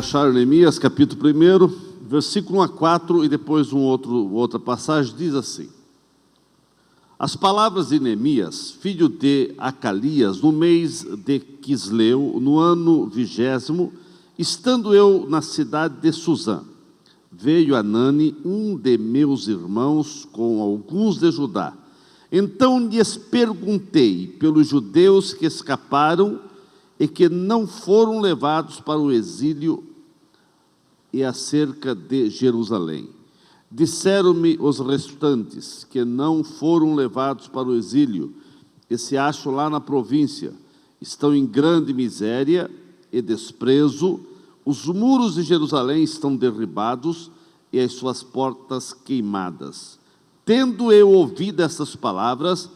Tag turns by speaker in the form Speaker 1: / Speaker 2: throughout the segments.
Speaker 1: acharam Neemias, capítulo 1, versículo 1 a 4, e depois outra passagem, diz assim: As palavras de Neemias, filho de Acalias, no mês de Quisleu, no ano 20º, estando eu na cidade de Suzã, veio Anani, um de meus irmãos, com alguns de Judá. Então lhes perguntei pelos judeus que escaparam e que não foram levados para o exílio e acerca de Jerusalém. Disseram-me os restantes que não foram levados para o exílio e se acham lá na província, estão em grande miséria e desprezo, os muros de Jerusalém estão derribados e as suas portas queimadas. Tendo eu ouvido essas palavras,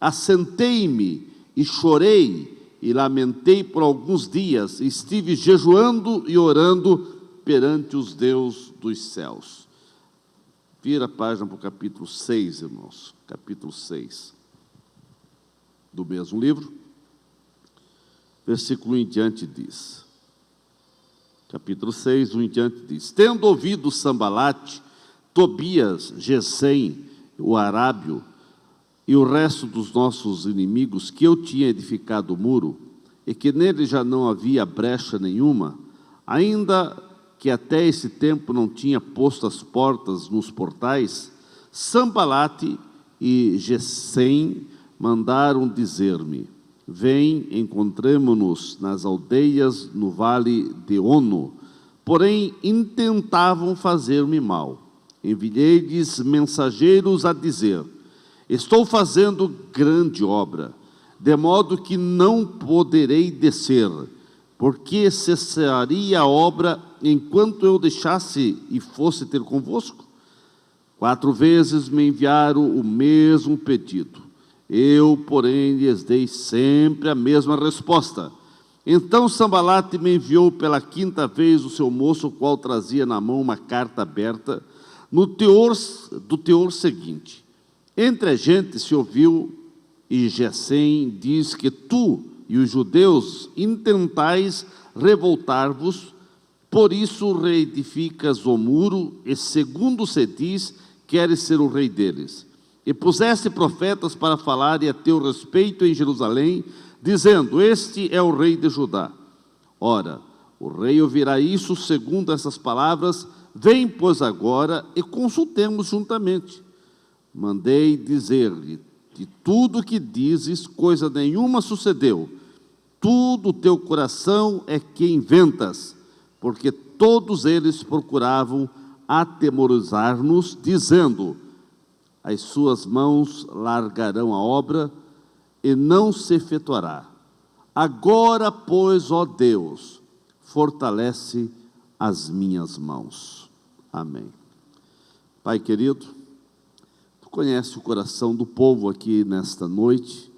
Speaker 1: assentei-me e chorei e lamentei por alguns dias, e estive jejuando e orando perante os Deus dos céus. Vira a página para o capítulo 6, irmãos, capítulo 6, do mesmo livro, versículo 1 em diante diz, capítulo 6, 1 em diante diz: Tendo ouvido Sambalate, Tobias, Gesem, o arábio, e o resto dos nossos inimigos, que eu tinha edificado o muro, e que nele já não havia brecha nenhuma, ainda que até esse tempo não tinha posto as portas nos portais, Sambalate e Gesem mandaram dizer-me: Vem, encontremo-nos nas aldeias no vale de Ono. Porém, intentavam fazer-me mal. Enviei-lhes mensageiros a dizer: Estou fazendo grande obra, de modo que não poderei descer, porque cessaria a obra enquanto eu deixasse e fosse ter convosco? 4 vezes me enviaram o mesmo pedido. Eu, porém, lhes dei sempre a mesma resposta. Então Sambalate me enviou pela 5ª vez o seu moço, o qual trazia na mão uma carta aberta, do teor seguinte: Entre a gente se ouviu, e Gesem diz que tu e os judeus intentais revoltar-vos, por isso reedificas o muro, e segundo se diz, queres ser o rei deles. E puseste profetas para falarem a teu respeito em Jerusalém, dizendo: Este é o rei de Judá. Ora, o rei ouvirá isso segundo essas palavras. Vem, pois, agora e consultemos juntamente. Mandei dizer-lhe: De tudo que dizes, coisa nenhuma sucedeu. Tudo o teu coração é que inventas, porque todos eles procuravam atemorizar-nos, dizendo: As suas mãos largarão a obra e não se efetuará. Agora, pois, ó Deus, fortalece as minhas mãos. Amém. Pai querido, Tu conhece o coração do povo aqui nesta noite,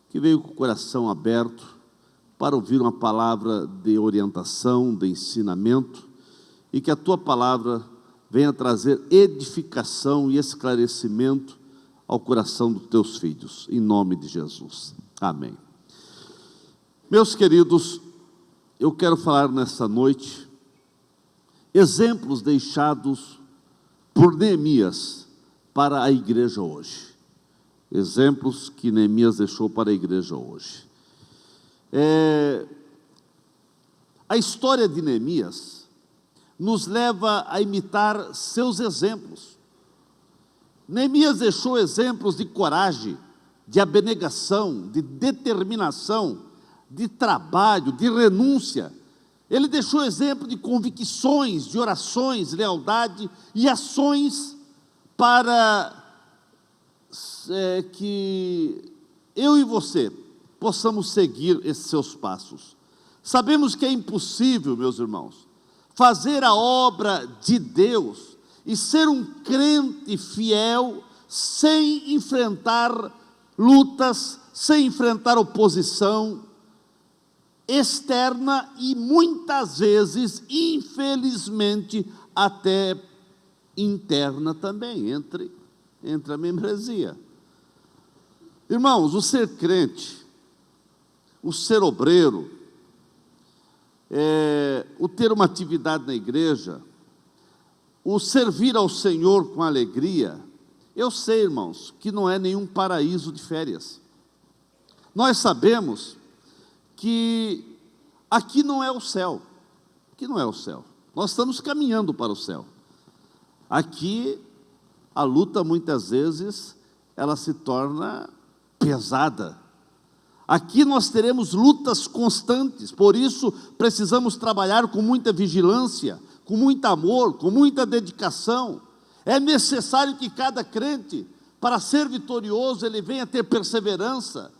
Speaker 1: que veio com o coração aberto para ouvir uma palavra de orientação, de ensinamento, e que a Tua palavra venha trazer edificação e esclarecimento ao coração dos Teus filhos, em nome de Jesus. Amém. Meus queridos, eu quero falar nesta noite exemplos deixados por Neemias para a igreja hoje. Exemplos que Neemias deixou para a igreja hoje. A história de Neemias nos leva a imitar seus exemplos. Neemias deixou exemplos de coragem, de abnegação, de determinação, de trabalho, de renúncia. Ele deixou exemplo de convicções, de orações, lealdade e ações para que eu e você possamos seguir esses seus passos. Sabemos que é impossível, meus irmãos, fazer a obra de Deus e ser um crente fiel sem enfrentar lutas, sem enfrentar oposição externa e muitas vezes, infelizmente, até interna também, entre a membresia. Irmãos, o ser crente, o ser obreiro, o ter uma atividade na igreja, o servir ao Senhor com alegria, eu sei, irmãos, que não é nenhum paraíso de férias. Nós sabemos que aqui não é o céu, aqui não é o céu. Nós estamos caminhando para o céu. Aqui, a luta, muitas vezes, ela se torna pesada. Aqui nós teremos lutas constantes, por isso precisamos trabalhar com muita vigilância, com muito amor, com muita dedicação. É necessário que cada crente, para ser vitorioso, ele venha ter perseverança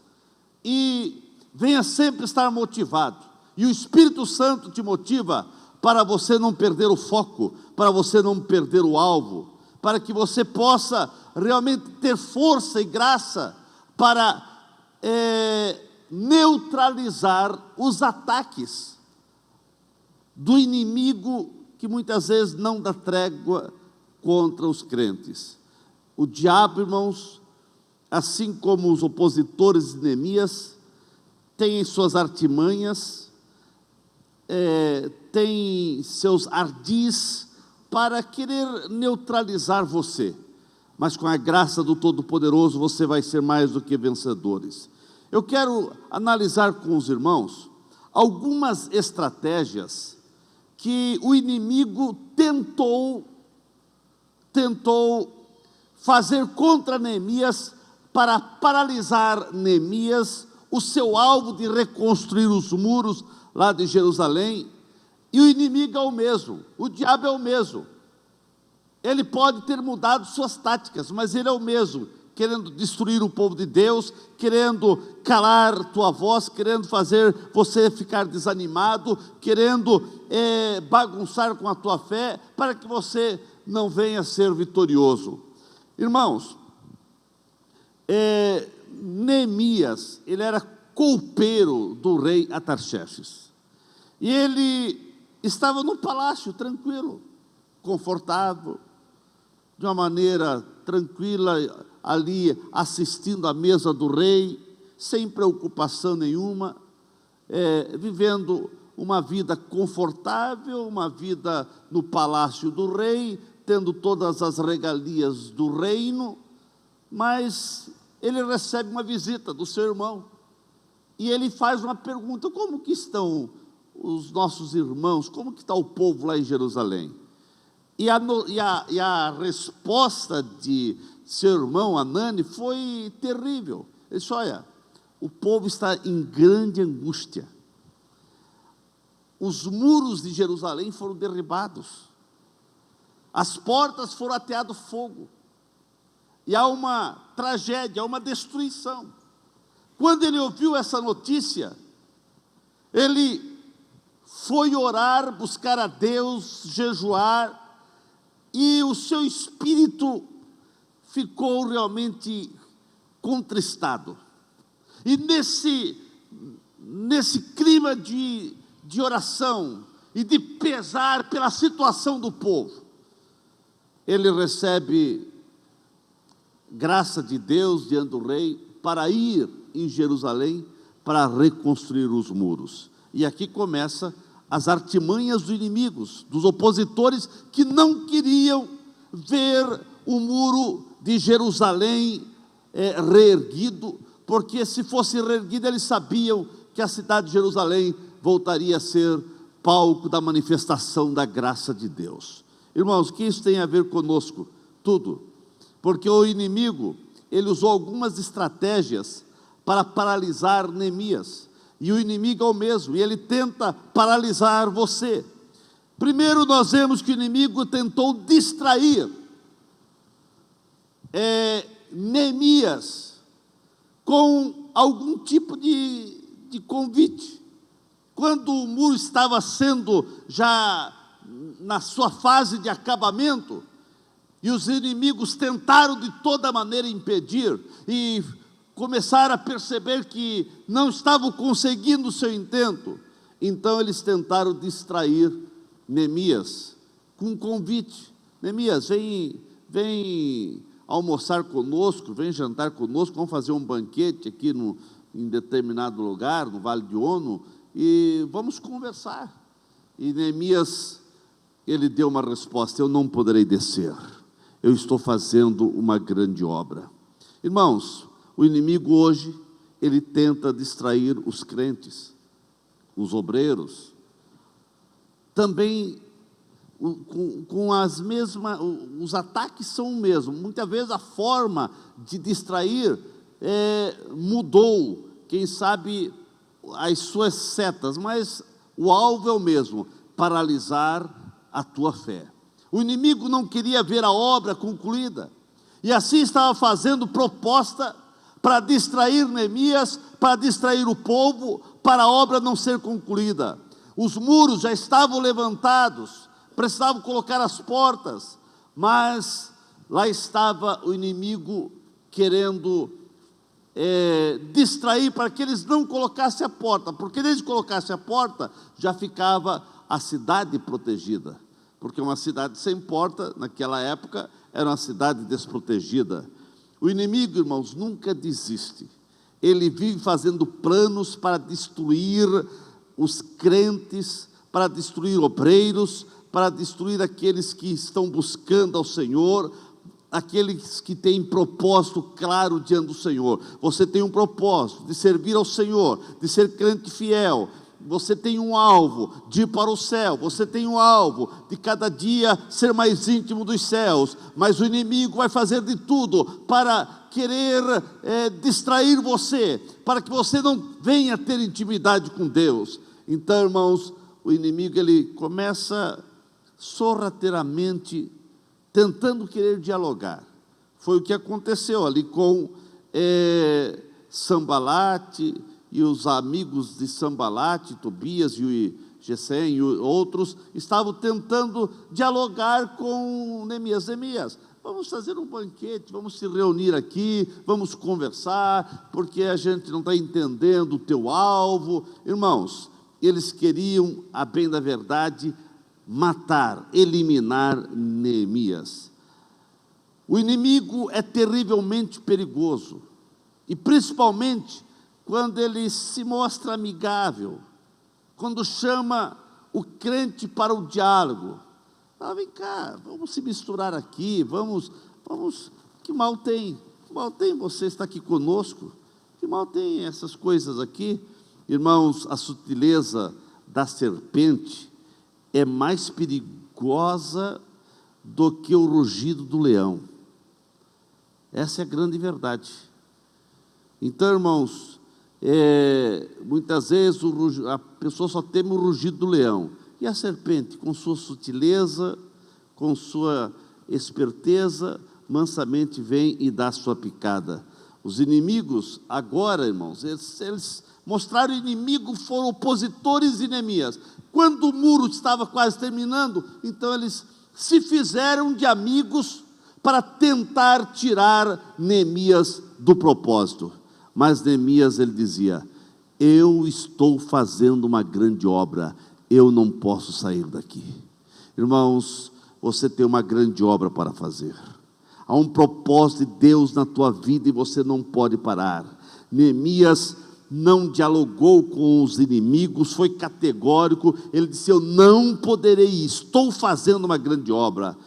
Speaker 1: e venha sempre estar motivado. E o Espírito Santo te motiva para você não perder o foco, para você não perder o alvo, para que você possa realmente ter força e graça para neutralizar os ataques do inimigo que muitas vezes não dá trégua contra os crentes. O diabo, irmãos, assim como os opositores de Neemias, tem suas artimanhas, tem seus ardis para querer neutralizar você, mas com a graça do Todo-Poderoso você vai ser mais do que vencedores. Eu quero analisar com os irmãos algumas estratégias que o inimigo tentou fazer contra Neemias para paralisar Neemias, o seu alvo de reconstruir os muros lá de Jerusalém. E o inimigo é o mesmo, o diabo é o mesmo. Ele pode ter mudado suas táticas, mas ele é o mesmo, querendo destruir o povo de Deus, querendo calar tua voz, querendo fazer você ficar desanimado, querendo bagunçar com a tua fé, para que você não venha ser vitorioso. Irmãos, Neemias, ele era copeiro do rei Atarxerxes, e ele estava no palácio, tranquilo, confortável, de uma maneira tranquila, ali assistindo à mesa do rei, sem preocupação nenhuma, vivendo uma vida confortável, uma vida no palácio do rei, tendo todas as regalias do reino. Mas ele recebe uma visita do seu irmão, e ele faz uma pergunta: como que estão os nossos irmãos, como que está o povo lá em Jerusalém? E a resposta de seu irmão Anani foi terrível. Ele disse: olha, o povo está em grande angústia, os muros de Jerusalém foram derribados, as portas foram ateado fogo, e há uma tragédia, há uma destruição. Quando ele ouviu essa notícia, ele foi orar, buscar a Deus, jejuar, e o seu espírito ficou realmente contristado. E nesse clima de oração e de pesar pela situação do povo, ele recebe graça de Deus diante do rei para ir em Jerusalém para reconstruir os muros. E aqui começa as artimanhas dos inimigos, dos opositores que não queriam ver o muro de Jerusalém reerguido, porque se fosse reerguido, eles sabiam que a cidade de Jerusalém voltaria a ser palco da manifestação da graça de Deus. Irmãos, o que isso tem a ver conosco? Tudo, porque o inimigo, ele usou algumas estratégias para paralisar Neemias, e o inimigo é o mesmo, e ele tenta paralisar você. Primeiro nós vemos que o inimigo tentou distrair Neemias com algum tipo de convite. Quando o muro estava sendo já na sua fase de acabamento, e os inimigos tentaram de toda maneira impedir, e começaram a perceber que não estavam conseguindo o seu intento, então eles tentaram distrair Neemias com um convite: Neemias, vem almoçar conosco, vem jantar conosco, vamos fazer um banquete aqui em determinado lugar, no Vale de Ono, e vamos conversar. E Neemias, ele deu uma resposta: eu não poderei descer, eu estou fazendo uma grande obra. Irmãos, o inimigo hoje, ele tenta distrair os crentes, os obreiros, também com as mesmas, os ataques são o mesmo. Muitas vezes a forma de distrair mudou, quem sabe as suas setas, mas o alvo é o mesmo: paralisar a tua fé. O inimigo não queria ver a obra concluída, e assim estava fazendo proposta para distrair Neemias, para distrair o povo, para a obra não ser concluída. Os muros já estavam levantados, precisavam colocar as portas, mas lá estava o inimigo querendo distrair para que eles não colocassem a porta, porque desde que colocassem a porta, já ficava a cidade protegida, porque uma cidade sem porta, naquela época, era uma cidade desprotegida. O inimigo, irmãos, nunca desiste, ele vive fazendo planos para destruir os crentes, para destruir obreiros, para destruir aqueles que estão buscando ao Senhor, aqueles que têm propósito claro diante do Senhor. Você tem um propósito de servir ao Senhor, de ser crente fiel. Você tem um alvo de ir para o céu, você tem um alvo de cada dia ser mais íntimo dos céus, mas o inimigo vai fazer de tudo para querer distrair você, para que você não venha ter intimidade com Deus. Então, irmãos, o inimigo, ele começa sorrateiramente tentando querer dialogar. Foi o que aconteceu ali com Sambalate e os amigos de Sambalate, Tobias e Gesem e outros, estavam tentando dialogar com Neemias. Neemias, vamos fazer um banquete, vamos se reunir aqui, vamos conversar, porque a gente não está entendendo o teu alvo. Irmãos, eles queriam, a bem da verdade, matar, eliminar Neemias. O inimigo é terrivelmente perigoso, e principalmente quando ele se mostra amigável, quando chama o crente para o diálogo. Vem cá, vamos se misturar aqui, vamos, que mal tem? Que mal tem você estar aqui conosco? Que mal tem essas coisas aqui? Irmãos, a sutileza da serpente é mais perigosa do que o rugido do leão. Essa é a grande verdade. Então, irmãos, muitas vezes a pessoa só teme o rugido do leão, e a serpente, com sua sutileza, com sua esperteza, mansamente vem e dá sua picada. Os inimigos, agora, irmãos, eles mostraram inimigo, foram opositores de Neemias. Quando o muro estava quase terminando, então eles se fizeram de amigos para tentar tirar Neemias do propósito. Mas Neemias, ele dizia: eu estou fazendo uma grande obra, eu não posso sair daqui. Irmãos, você tem uma grande obra para fazer. Há um propósito de Deus na tua vida e você não pode parar. Neemias não dialogou com os inimigos, foi categórico. Ele disse: eu não poderei ir, estou fazendo uma grande obra.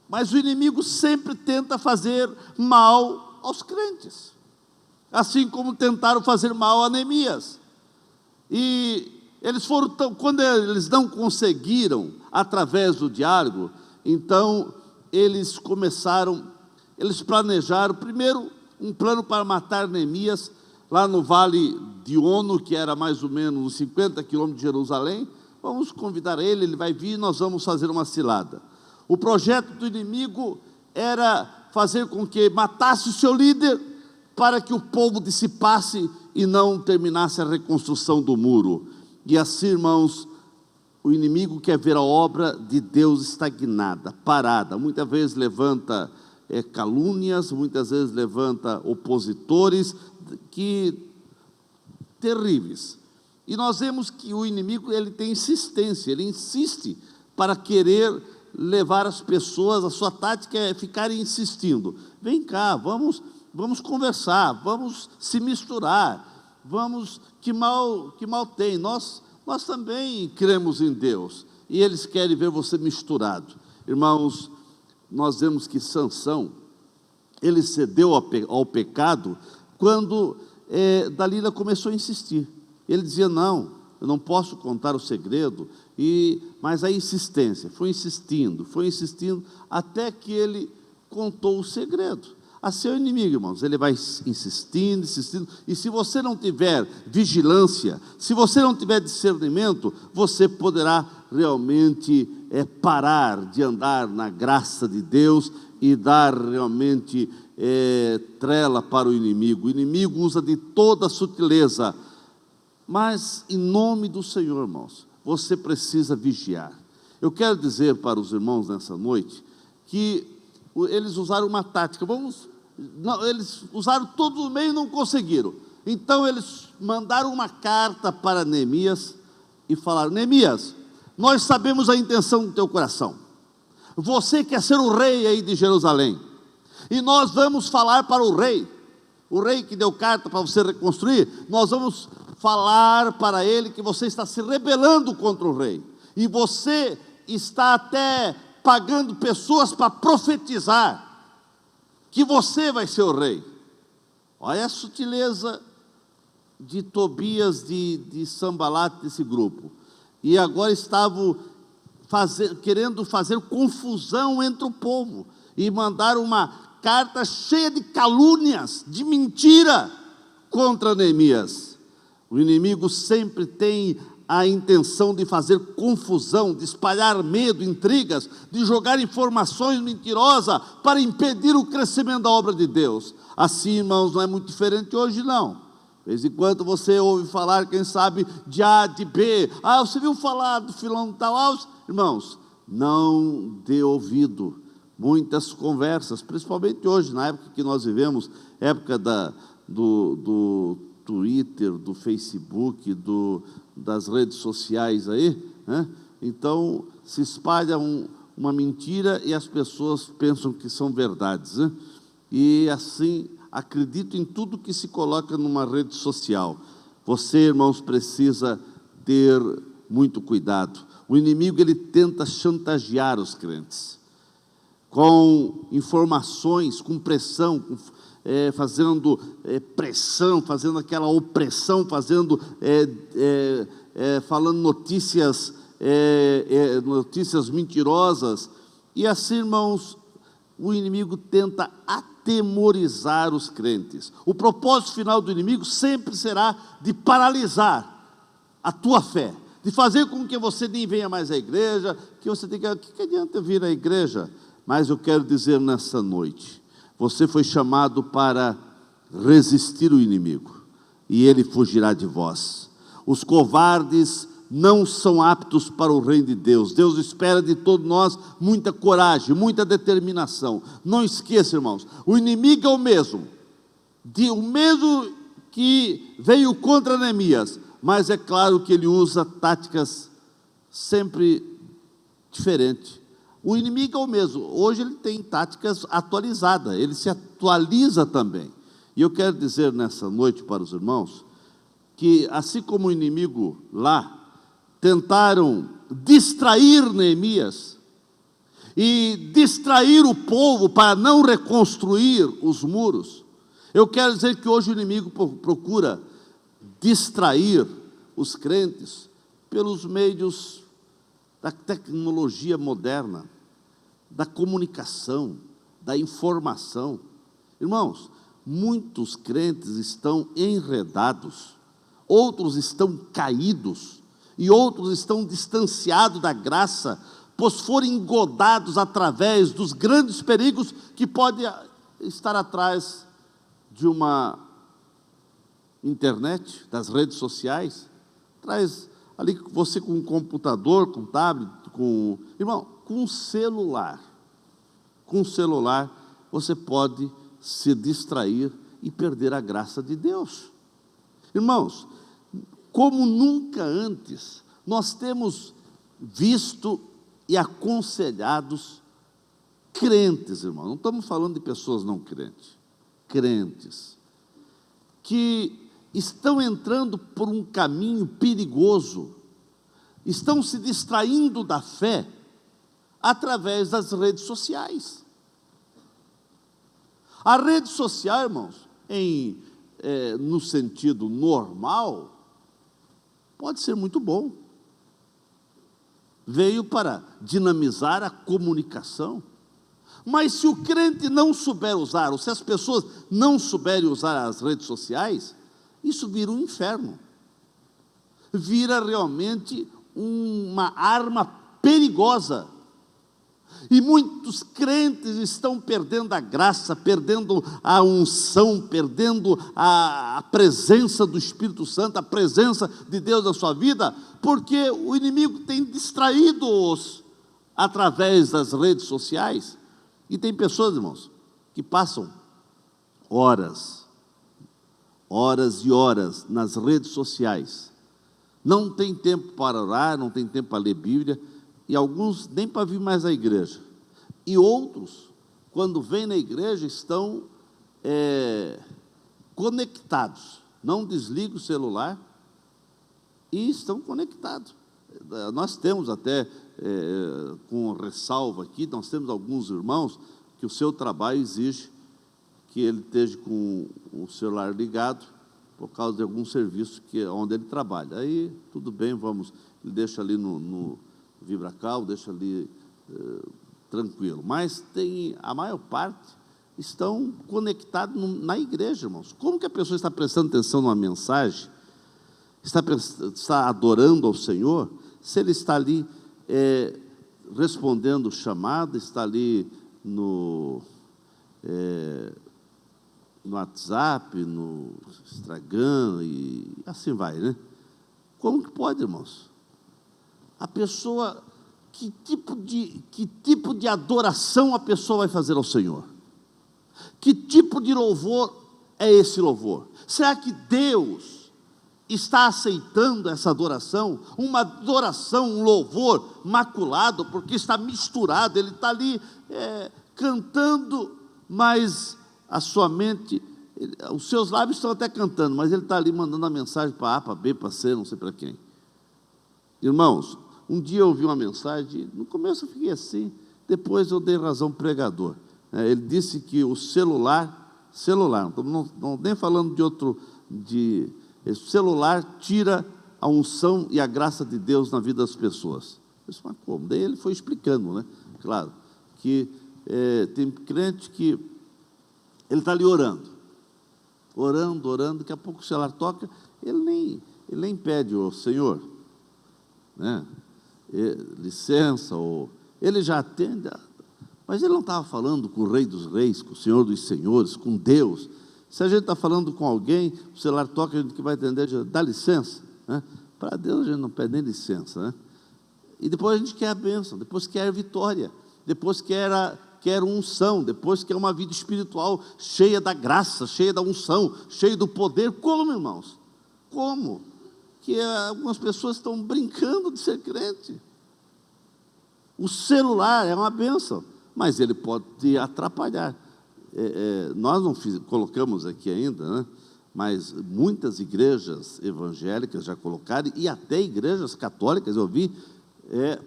Speaker 1: Mas o inimigo sempre tenta fazer mal aos crentes, assim como tentaram fazer mal a Neemias. E eles foram quando eles não conseguiram através do diálogo, então eles planejaram primeiro um plano para matar Neemias lá no vale de Ono, que era mais ou menos uns 50 quilômetros de Jerusalém. Vamos convidar ele, ele vai vir, nós vamos fazer uma cilada. O projeto do inimigo era fazer com que matasse o seu líder, para que o povo dissipasse e não terminasse a reconstrução do muro. E assim, irmãos, o inimigo quer ver a obra de Deus estagnada, parada. Muitas vezes levanta calúnias, muitas vezes levanta opositores terríveis. E nós vemos que o inimigo, ele tem insistência, ele insiste para querer levar as pessoas, a sua tática é ficarem insistindo. Vem cá, vamos conversar, vamos se misturar, que mal tem, nós também cremos em Deus. e eles querem ver você misturado. Irmãos, nós vemos que Sansão, ele cedeu ao pecado quando Dalila começou a insistir. Ele dizia, não, eu não posso contar o segredo, mas a insistência, foi insistindo, até que ele contou o segredo. A seu inimigo, irmãos, ele vai insistindo, e se você não tiver vigilância, se você não tiver discernimento, você poderá realmente parar de andar na graça de Deus e dar realmente trela para o inimigo. O inimigo usa de toda sutileza, mas em nome do Senhor, irmãos, você precisa vigiar. Eu quero dizer para os irmãos nessa noite, que eles usaram uma tática, eles usaram todo o meio e não conseguiram. Então eles mandaram uma carta para Neemias e falaram, Neemias, nós sabemos a intenção do teu coração, você quer ser o rei aí de Jerusalém, e nós vamos falar para o rei que deu carta para você reconstruir, nós vamos falar para ele que você está se rebelando contra o rei, e você está até pagando pessoas para profetizar que você vai ser o rei. Olha a sutileza de Tobias, de Sanbalat, desse grupo. E agora estavam querendo fazer confusão entre o povo, e mandaram uma carta cheia de calúnias, de mentira, contra Neemias. O inimigo sempre tem a intenção de fazer confusão, de espalhar medo, intrigas, de jogar informações mentirosas para impedir o crescimento da obra de Deus. Assim, irmãos, não é muito diferente hoje, não. De vez em quando você ouve falar, quem sabe, de A, de B. Você viu falar do filão tal? Irmãos, não dê ouvido. Muitas conversas, principalmente hoje, na época que nós vivemos, época do Twitter, do Facebook, das redes sociais aí, né? Então se espalha uma mentira e as pessoas pensam que são verdades, né? E assim acreditam em tudo que se coloca numa rede social. Você, irmãos, precisa ter muito cuidado. O inimigo, ele tenta chantagear os crentes com informações, com pressão, fazendo pressão, fazendo aquela opressão, falando notícias mentirosas. E assim, irmãos, o inimigo tenta atemorizar os crentes. O propósito final do inimigo sempre será de paralisar a tua fé, de fazer com que você nem venha mais à igreja, que você diga, o que adianta vir à igreja? Mas eu quero dizer nessa noite, você foi chamado para resistir o inimigo, e ele fugirá de vós. Os covardes não são aptos para o reino de Deus. Deus espera de todos nós muita coragem, muita determinação. Não esqueça, irmãos, o inimigo é o mesmo que veio contra Neemias, mas é claro que ele usa táticas sempre diferentes. O inimigo é o mesmo, hoje ele tem táticas atualizadas, ele se atualiza também. E eu quero dizer nessa noite para os irmãos, que assim como o inimigo lá, tentaram distrair Neemias, e distrair o povo para não reconstruir os muros, eu quero dizer que hoje o inimigo procura distrair os crentes pelos meios da tecnologia moderna, da comunicação, da informação. Irmãos, muitos crentes estão enredados, outros estão caídos, e outros estão distanciados da graça, pois foram engodados através dos grandes perigos que pode estar atrás de uma internet, das redes sociais. Traz ali você com um computador, com um tablet, com um celular. Com um celular você pode se distrair e perder a graça de Deus. Irmãos, como nunca antes, nós temos visto e aconselhados crentes, irmãos, não estamos falando de pessoas não crentes, crentes, que estão entrando por um caminho perigoso estão se distraindo da fé através das redes sociais. A rede social, irmãos, no sentido normal, pode ser muito bom. Veio para dinamizar a comunicação. Mas se o crente não souber usar, ou se as pessoas não souberem usar as redes sociais, isso vira um inferno. Vira realmente uma arma perigosa. E muitos crentes estão perdendo a graça, perdendo a unção, perdendo a presença do Espírito Santo, a presença de Deus na sua vida, porque o inimigo tem distraído-os através das redes sociais. E tem pessoas, irmãos, que passam horas e horas nas redes sociais. Não tem tempo para orar, não tem tempo para ler Bíblia, e alguns nem para vir mais à igreja. E outros, quando vêm na igreja, estão conectados. Não desligam o celular e estão conectados. Nós temos até, com ressalva aqui, nós temos alguns irmãos que o seu trabalho exige que ele esteja com o celular ligado por causa de algum serviço onde ele trabalha. Aí, tudo bem, ele deixa ali no VibraCal, deixa ali tranquilo. Mas a maior parte estão conectados na igreja, irmãos. Como que a pessoa está prestando atenção numa mensagem, está adorando ao Senhor, se ele está ali respondendo chamada, está ali no WhatsApp, no Instagram, e assim vai, né? Como que pode, irmãos? A pessoa, que tipo de adoração a pessoa vai fazer ao Senhor? Que tipo de louvor é esse louvor? Será que Deus está aceitando essa adoração? Uma adoração, um louvor maculado, porque está misturado, ele está ali cantando, mas a sua mente, os seus lábios estão até cantando, mas ele está ali mandando a mensagem para A, para B, para C, não sei para quem. Estão um dia eu ouvi uma mensagem, no começo eu fiquei assim, depois eu dei razão ao pregador. Ele disse que o celular, não estou nem falando de outro, esse celular tira a unção e a graça de Deus na vida das pessoas. Eu disse, mas como? Daí ele foi explicando, né? Claro, que tem crente que ele está ali orando, daqui a pouco o celular toca, ele nem pede, ô Senhor, né? Licença, ou ele já atende, mas ele não estava falando com o Rei dos Reis, com o Senhor dos Senhores, com Deus. Se a gente está falando com alguém, o celular toca, a gente que vai atender, dá licença, né? Para Deus a gente não pede nem licença, né? E depois a gente quer a bênção, depois quer a vitória, depois quer unção, depois quer uma vida espiritual cheia da graça, cheia da unção, cheia do poder. Como, irmãos? Como? Que algumas pessoas estão brincando de ser crente. O celular é uma bênção, mas ele pode te atrapalhar. Nós não colocamos aqui ainda, né? Mas muitas igrejas evangélicas já colocaram, e até igrejas católicas, eu vi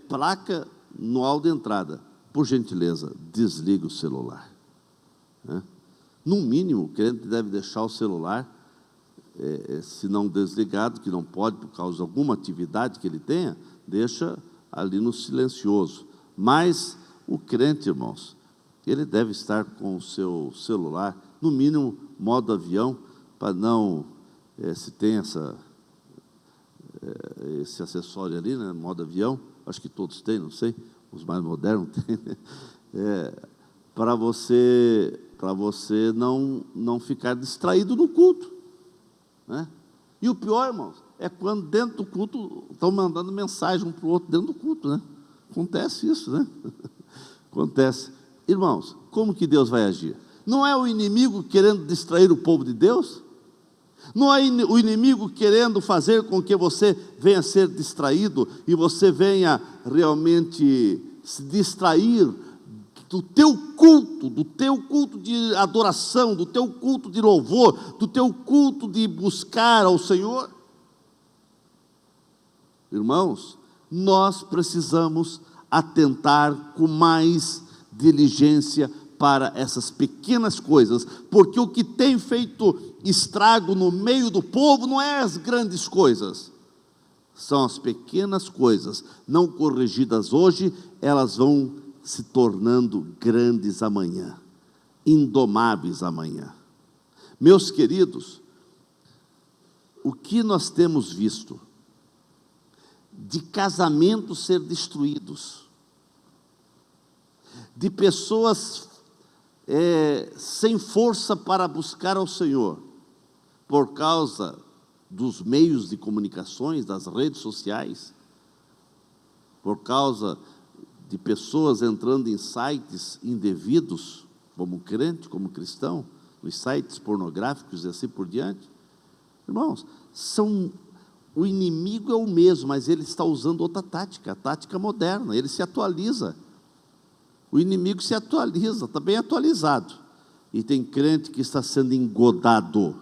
Speaker 1: placa no hall de entrada: por gentileza, desliga o celular, né? No mínimo, o crente deve deixar o celular, se não desligado, que não pode por causa de alguma atividade que ele tenha, deixa ali no silencioso. Mas o crente, irmãos, ele deve estar com o seu celular, no mínimo, modo avião, para não, se tem esse acessório ali, né, modo avião, acho que todos têm, não sei, os mais modernos têm, para você não ficar distraído no culto, né? E o pior, irmãos, é quando dentro do culto estão mandando mensagem um para o outro dentro do culto, né? Acontece isso, né? Acontece. Irmãos, como que Deus vai agir? Não é o inimigo querendo distrair o povo de Deus? Não é o inimigo querendo fazer com que você venha a ser distraído e você venha realmente se distrair do teu culto de adoração, do teu culto de louvor, do teu culto de buscar ao Senhor? Irmãos, nós precisamos atentar com mais diligência para essas pequenas coisas, porque o que tem feito estrago no meio do povo não é as grandes coisas, são as pequenas coisas, não corrigidas hoje, elas vão se tornando grandes amanhã, indomáveis amanhã. Meus queridos, o que nós temos visto de casamentos ser destruídos, de pessoas sem força para buscar ao Senhor, por causa dos meios de comunicações, das redes sociais, por causa de pessoas entrando em sites indevidos, como crente, como cristão, nos sites pornográficos e assim por diante. Irmãos, o inimigo é o mesmo, mas ele está usando outra tática, a tática moderna, ele se atualiza. O inimigo se atualiza, está bem atualizado. E tem crente que está sendo engodado.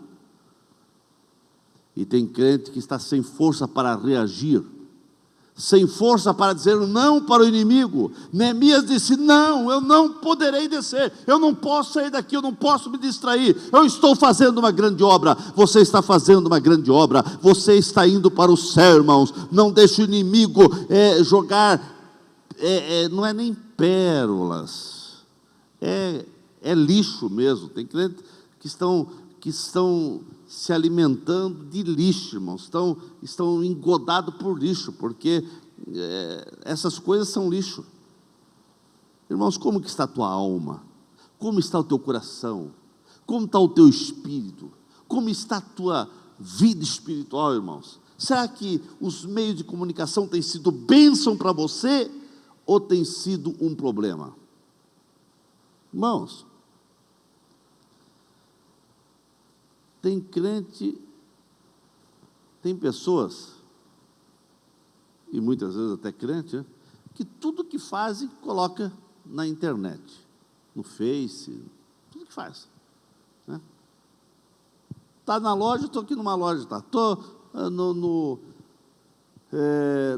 Speaker 1: E tem crente que está sem força para reagir, sem força para dizer não para o inimigo. Neemias disse: não, eu não poderei descer, eu não posso sair daqui, eu não posso me distrair, eu estou fazendo uma grande obra. Você está fazendo uma grande obra, você está indo para o céu, irmãos. Não deixe o inimigo jogar, não é nem pérolas, é lixo mesmo. Tem crentes que estão se alimentando de lixo, irmãos, estão engodados por lixo, porque essas coisas são lixo. Irmãos, como que está a tua alma? Como está o teu coração? Como está o teu espírito? Como está a tua vida espiritual, irmãos? Será que os meios de comunicação têm sido bênção para você, ou tem sido um problema? Irmãos, tem crente, tem pessoas, e muitas vezes até crente, que tudo que fazem coloca na internet, no Face, tudo que faz. Está na loja, estou aqui numa loja, estou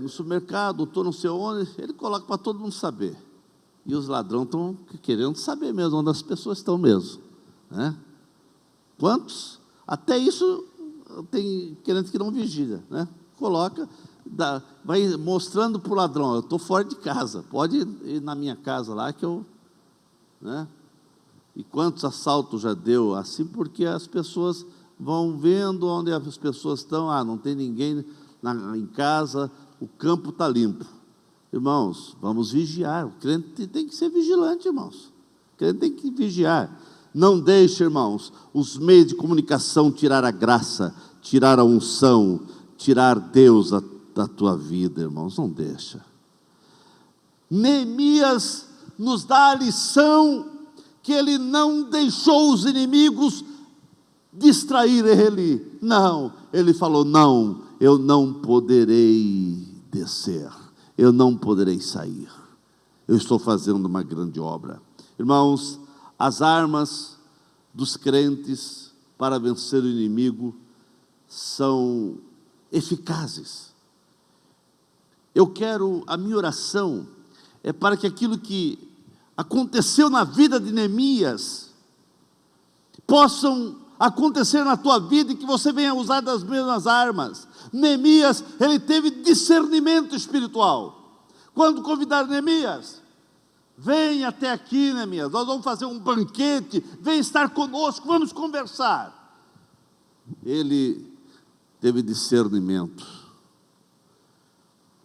Speaker 1: no supermercado, estou não sei onde, ele coloca para todo mundo saber. E os ladrões estão querendo saber mesmo onde as pessoas estão mesmo. Quantos? Até isso tem crente que não vigia, coloca, vai mostrando para o ladrão: eu estou fora de casa, pode ir na minha casa lá que eu... E quantos assaltos já deu assim, porque as pessoas vão vendo onde as pessoas estão, não tem ninguém em casa, o campo está limpo. Irmãos, vamos vigiar, o crente tem que ser vigilante, irmãos, o crente tem que vigiar. Não deixe, irmãos, os meios de comunicação tirar a graça, tirar a unção, tirar Deus da tua vida, irmãos, não deixa. Neemias nos dá a lição que ele não deixou os inimigos distrair ele. Não, ele falou: não, eu não poderei descer, eu não poderei sair, eu estou fazendo uma grande obra. Irmãos, as armas dos crentes para vencer o inimigo são eficazes. A minha oração é para que aquilo que aconteceu na vida de Neemias possam acontecer na tua vida, e que você venha usar das mesmas armas. Neemias, ele teve discernimento espiritual. Quando convidaram Neemias: vem até aqui, Neemias, nós vamos fazer um banquete, vem estar conosco, vamos conversar. Ele teve discernimento,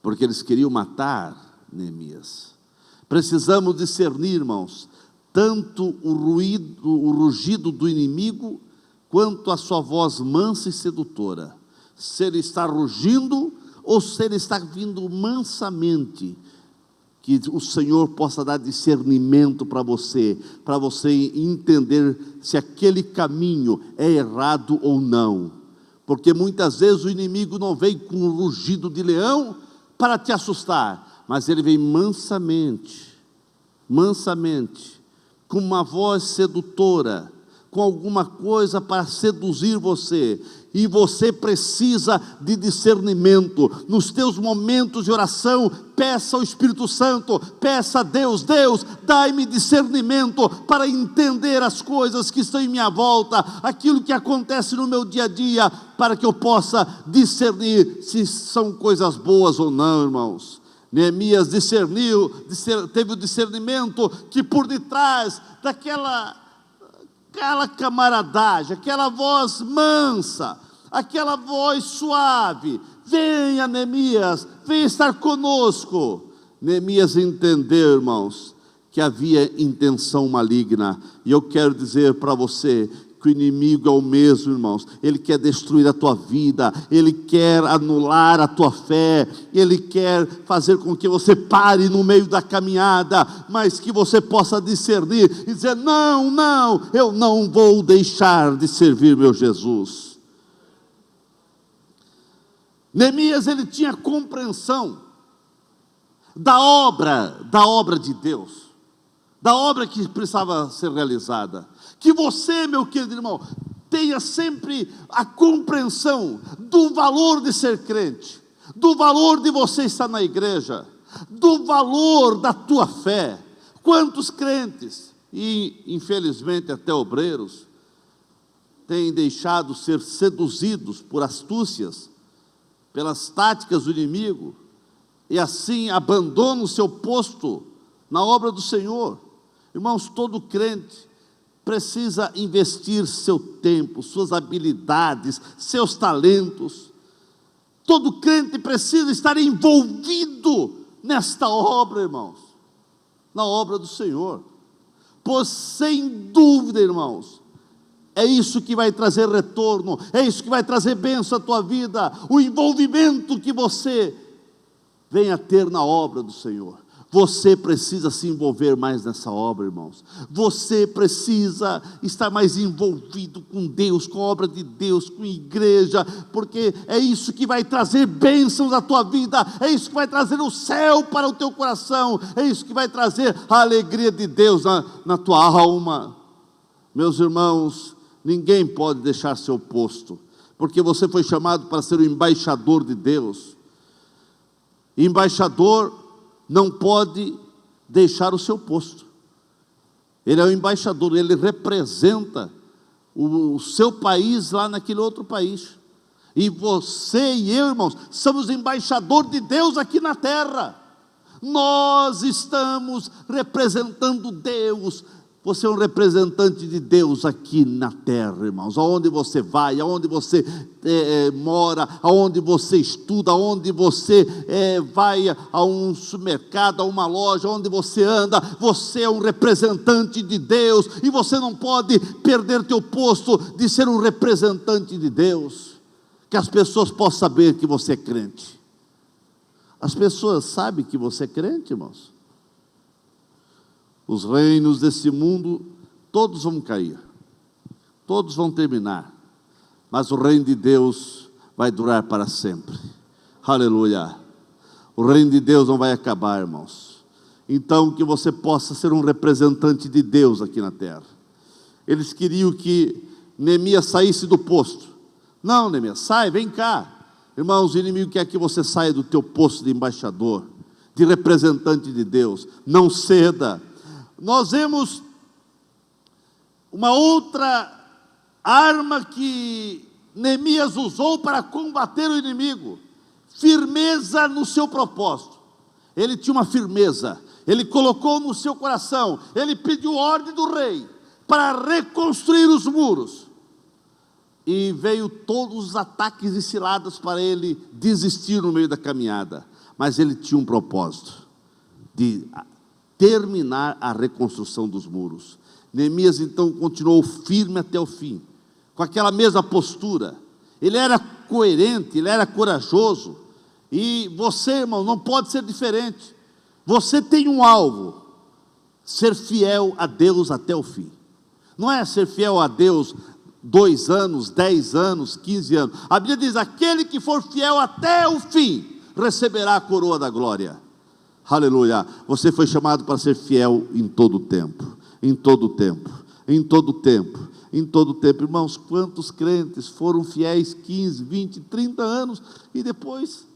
Speaker 1: porque eles queriam matar Neemias. Precisamos discernir, irmãos, tanto o rugido do inimigo, quanto a sua voz mansa e sedutora. Se ele está rugindo, ou se ele está vindo mansamente. Que o Senhor possa dar discernimento para você entender se aquele caminho é errado ou não. Porque muitas vezes o inimigo não vem com o rugido de leão para te assustar, mas ele vem mansamente, com uma voz sedutora, com alguma coisa para seduzir você, e você precisa de discernimento. Nos teus momentos de oração, peça ao Espírito Santo, peça a Deus: Deus, dai-me discernimento para entender as coisas que estão em minha volta, aquilo que acontece no meu dia a dia, para que eu possa discernir se são coisas boas ou não, irmãos. Neemias teve o discernimento que por detrás daquela camaradagem, aquela voz mansa, aquela voz suave: venha, Neemias, venha estar conosco. Neemias entendeu, irmãos, que havia intenção maligna. E eu quero dizer para você que o inimigo é o mesmo, irmãos. Ele quer destruir a tua vida, ele quer anular a tua fé, ele quer fazer com que você pare no meio da caminhada, mas que você possa discernir e dizer: não, eu não vou deixar de servir meu Jesus. Neemias, ele tinha compreensão da obra de Deus, da obra que precisava ser realizada. Que você, meu querido irmão, tenha sempre a compreensão do valor de ser crente, do valor de você estar na igreja, do valor da tua fé. Quantos crentes, e infelizmente até obreiros, têm deixado ser seduzidos por astúcias, pelas táticas do inimigo, e assim abandonam o seu posto na obra do Senhor. Irmãos, todo crente precisa investir seu tempo, suas habilidades, seus talentos. Todo crente precisa estar envolvido nesta obra, irmãos, na obra do Senhor. Pois sem dúvida, irmãos, é isso que vai trazer retorno, é isso que vai trazer bênção à tua vida, o envolvimento que você venha ter na obra do Senhor. Você precisa se envolver mais nessa obra, irmãos. Você precisa estar mais envolvido com Deus, com a obra de Deus, com a igreja, porque é isso que vai trazer bênçãos à tua vida, é isso que vai trazer o céu para o teu coração, é isso que vai trazer a alegria de Deus na tua alma. Meus irmãos, ninguém pode deixar seu posto, porque você foi chamado para ser o embaixador de Deus. Embaixador não pode deixar o seu posto. Ele é o embaixador, ele representa o seu país lá naquele outro país. E você e eu, irmãos, somos embaixador de Deus aqui na terra. Nós estamos representando Deus. Você é um representante de Deus aqui na terra, irmãos. Aonde você vai, aonde você mora, aonde você estuda, aonde você vai a um supermercado, a uma loja, onde você anda, você é um representante de Deus, e você não pode perder teu posto de ser um representante de Deus, que as pessoas possam saber que você é crente. As pessoas sabem que você é crente, irmãos. Os reinos desse mundo, todos vão cair, todos vão terminar, mas o reino de Deus vai durar para sempre. Aleluia! O reino de Deus não vai acabar, irmãos. Então, que você possa ser um representante de Deus aqui na terra. Eles queriam que Neemias saísse do posto. Não, Neemias, sai, vem cá. Irmãos, o inimigo quer que você saia do teu posto de embaixador, de representante de Deus. Não ceda. Nós vemos uma outra arma que Neemias usou para combater o inimigo: firmeza no seu propósito. Ele tinha uma firmeza, ele colocou no seu coração, ele pediu ordem do rei para reconstruir os muros, e veio todos os ataques e ciladas para ele desistir no meio da caminhada, mas ele tinha um propósito de terminar a reconstrução dos muros. Neemias então continuou firme até o fim, com aquela mesma postura. Ele era coerente, ele era corajoso. E você, irmão, não pode ser diferente. Você tem um alvo: ser fiel a Deus até o fim. Não é ser fiel a Deus 2 anos, 10 anos, 15 anos. A Bíblia diz: aquele que for fiel até o fim receberá a coroa da glória. Aleluia. Você foi chamado para ser fiel em todo o tempo, em todo o tempo, em todo o tempo. em todo o tempo. Irmãos, quantos crentes foram fiéis 15, 20, 30 anos, e depois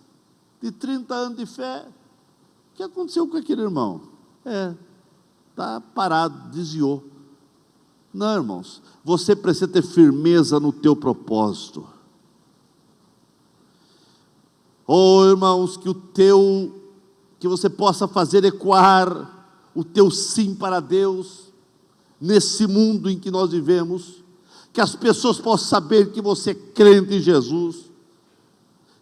Speaker 1: de 30 anos de fé, o que aconteceu com aquele irmão? Está parado, desviou. Não, irmãos, você precisa ter firmeza no teu propósito. Oh, irmãos, que você possa fazer ecoar o teu sim para Deus, nesse mundo em que nós vivemos, que as pessoas possam saber que você é crente em Jesus,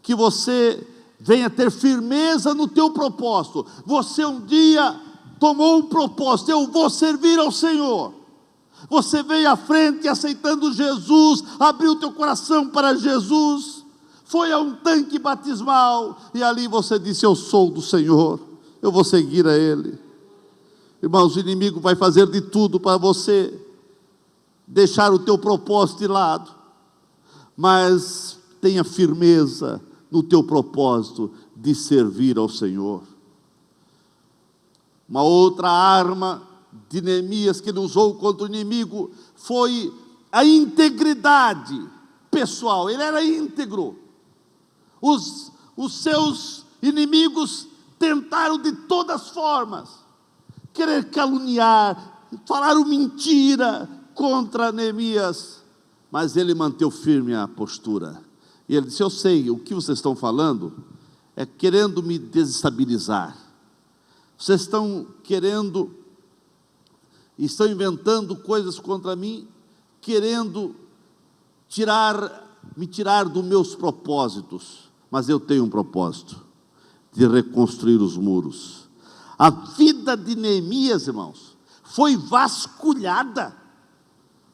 Speaker 1: que você venha ter firmeza no teu propósito. Você um dia tomou um propósito: eu vou servir ao Senhor. Você veio à frente aceitando Jesus, abriu teu coração para Jesus, foi a um tanque batismal, e ali você disse: eu sou do Senhor, eu vou seguir a Ele. Irmãos, o inimigo vai fazer de tudo para você deixar o teu propósito de lado, mas tenha firmeza no teu propósito de servir ao Senhor. Uma outra arma de Neemias que ele usou contra o inimigo foi a integridade pessoal. Ele era íntegro. Os seus inimigos tentaram de todas as formas querer caluniar, falaram mentira contra Neemias, mas ele manteve firme a postura. E ele disse: eu sei, o que vocês estão falando é querendo me desestabilizar. Vocês estão estão inventando coisas contra mim, querendo me tirar dos meus propósitos. Mas eu tenho um propósito: de reconstruir os muros. A vida de Neemias, irmãos, foi vasculhada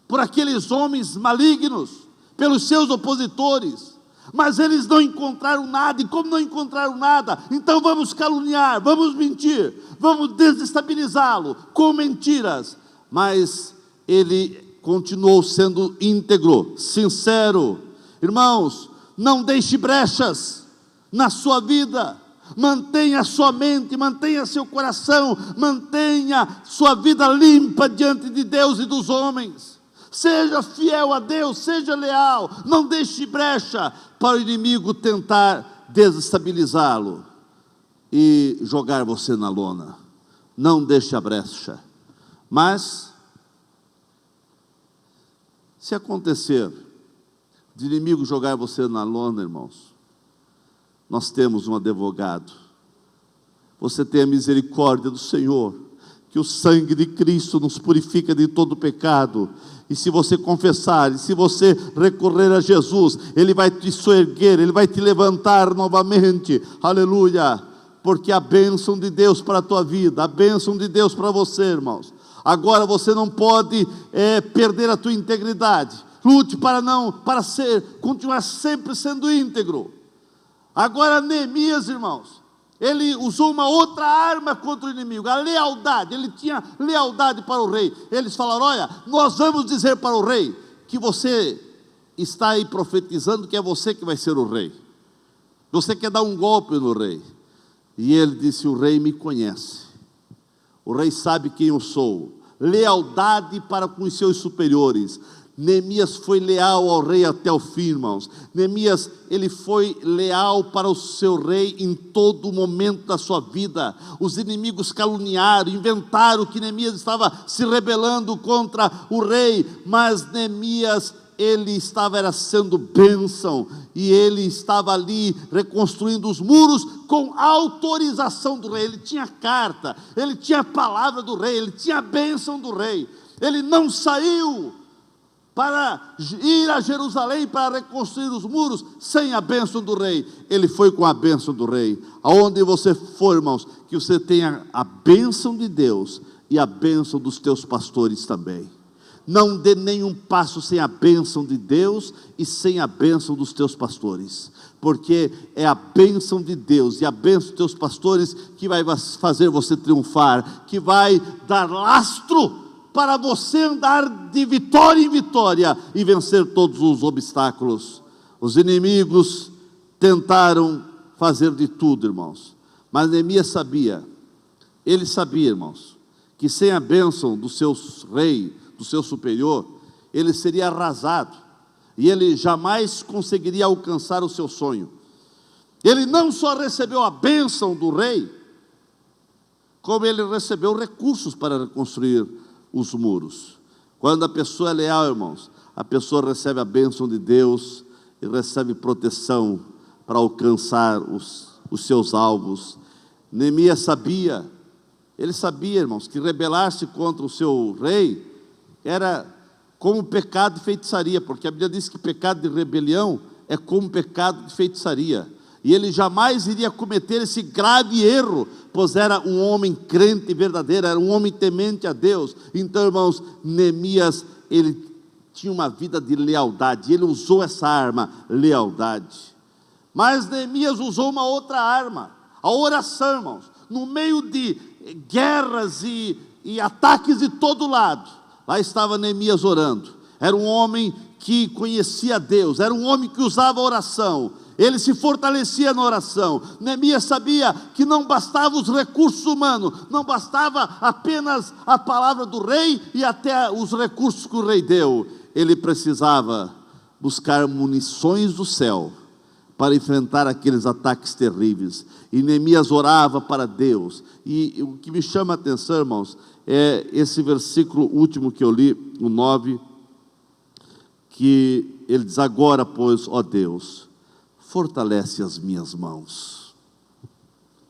Speaker 1: por aqueles homens malignos, pelos seus opositores, mas eles não encontraram nada. E como não encontraram nada, então vamos caluniar, vamos mentir, vamos desestabilizá-lo com mentiras. Mas ele continuou sendo íntegro, sincero. Irmãos, não deixe brechas na sua vida. Mantenha sua mente, mantenha seu coração, mantenha sua vida limpa diante de Deus e dos homens. Seja fiel a Deus, seja leal. Não deixe brecha para o inimigo tentar desestabilizá-lo e jogar você na lona. Não deixe a brecha. Mas, se acontecer de inimigo jogar você na lona, irmãos, nós temos um advogado. Você tem a misericórdia do Senhor, que o sangue de Cristo nos purifica de todo pecado. E se você confessar, e se você recorrer a Jesus, Ele vai te soerguer, Ele vai te levantar novamente. Aleluia! Porque a bênção de Deus para a tua vida, a bênção de Deus para você, irmãos. Agora você não pode perder a tua integridade. Lute para continuar sempre sendo íntegro. Agora Neemias, irmãos, ele usou uma outra arma contra o inimigo: a lealdade. Ele tinha lealdade para o rei. Eles falaram: olha, nós vamos dizer para o rei que você está aí profetizando que é você que vai ser o rei. Você quer dar um golpe no rei. E ele disse: o rei me conhece, o rei sabe quem eu sou. Lealdade para com os seus superiores. Neemias foi leal ao rei até o fim, irmãos. Neemias, ele foi leal para o seu rei em todo momento da sua vida. Os inimigos caluniaram, inventaram que Neemias estava se rebelando contra o rei, mas Neemias, ele estava sendo bênção, e ele estava ali reconstruindo os muros com autorização do rei. Ele tinha carta, ele tinha a palavra do rei, ele tinha a bênção do rei. Ele não saiu para ir a Jerusalém para reconstruir os muros sem a bênção do rei. Ele foi com a bênção do rei. Aonde você for, irmãos, que você tenha a bênção de Deus e a bênção dos teus pastores também. Não dê nenhum passo sem a bênção de Deus e sem a bênção dos teus pastores, porque é a bênção de Deus e a bênção dos teus pastores que vai fazer você triunfar, que vai dar lastro para você andar de vitória em vitória e vencer todos os obstáculos. Os inimigos tentaram fazer de tudo, irmãos, mas Neemias sabia, irmãos, que sem a bênção do seu rei, do seu superior, ele seria arrasado, e ele jamais conseguiria alcançar o seu sonho. Ele não só recebeu a bênção do rei, como ele recebeu recursos para reconstruir os muros. Quando a pessoa é leal, irmãos, a pessoa recebe a bênção de Deus e recebe proteção para alcançar os seus alvos. Neemias sabia, ele sabia, irmãos, que rebelar-se contra o seu rei era como pecado de feitiçaria, porque a Bíblia diz que pecado de rebelião é como pecado de feitiçaria. E ele jamais iria cometer esse grave erro, pois era um homem crente verdadeiro, era um homem temente a Deus. Então, irmãos, Neemias, ele tinha uma vida de lealdade, ele usou essa arma, lealdade. Mas Neemias usou uma outra arma, a oração, irmãos. No meio de guerras e ataques de todo lado, lá estava Neemias orando. Era um homem que conhecia Deus, era um homem que usava a oração. Ele se fortalecia na oração. Neemias sabia que não bastava os recursos humanos, não bastava apenas a palavra do rei e até os recursos que o rei deu. Ele precisava buscar munições do céu para enfrentar aqueles ataques terríveis. E Neemias orava para Deus. E o que me chama a atenção, irmãos, é esse versículo último que eu li, o 9, que ele diz: agora, pois, ó Deus, fortalece as minhas mãos.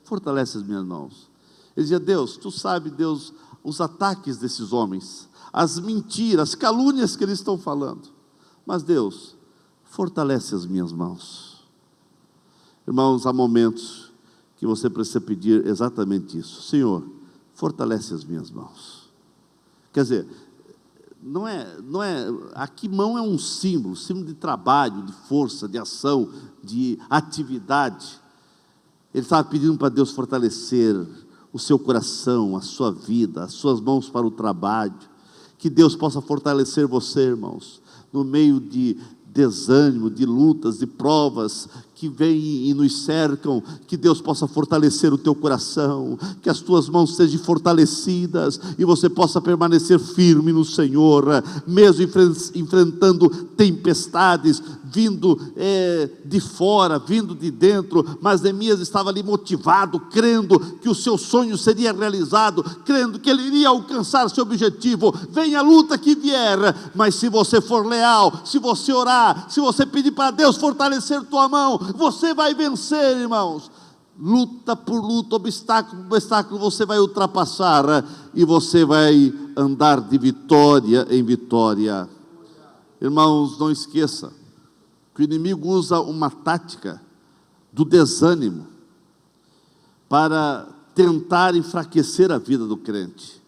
Speaker 1: Fortalece as minhas mãos. Ele dizia: Deus, tu sabe, Deus, os ataques desses homens, as mentiras, as calúnias que eles estão falando. Mas Deus, fortalece as minhas mãos. Irmãos, há momentos que você precisa pedir exatamente isso. Senhor, fortalece as minhas mãos. Quer dizer, não é, aqui mão é um símbolo de trabalho, de força, de ação, de atividade. Ele estava pedindo para Deus fortalecer o seu coração, a sua vida, as suas mãos para o trabalho. Que Deus possa fortalecer você, irmãos, no meio de desânimo, de lutas, de provas que vêm e nos cercam. Que Deus possa fortalecer o teu coração, que as tuas mãos sejam fortalecidas e você possa permanecer firme no Senhor, mesmo enfrentando tempestades, vindo de fora, vindo de dentro. Mas Neemias estava ali motivado, crendo que o seu sonho seria realizado, crendo que ele iria alcançar seu objetivo. Venha a luta que vier, mas se você for leal, se você orar, se você pedir para Deus fortalecer tua mão, você vai vencer, irmãos. Luta por luta, obstáculo por obstáculo, você vai ultrapassar e você vai andar de vitória em vitória. Irmãos, não esqueça que o inimigo usa uma tática do desânimo para tentar enfraquecer a vida do crente.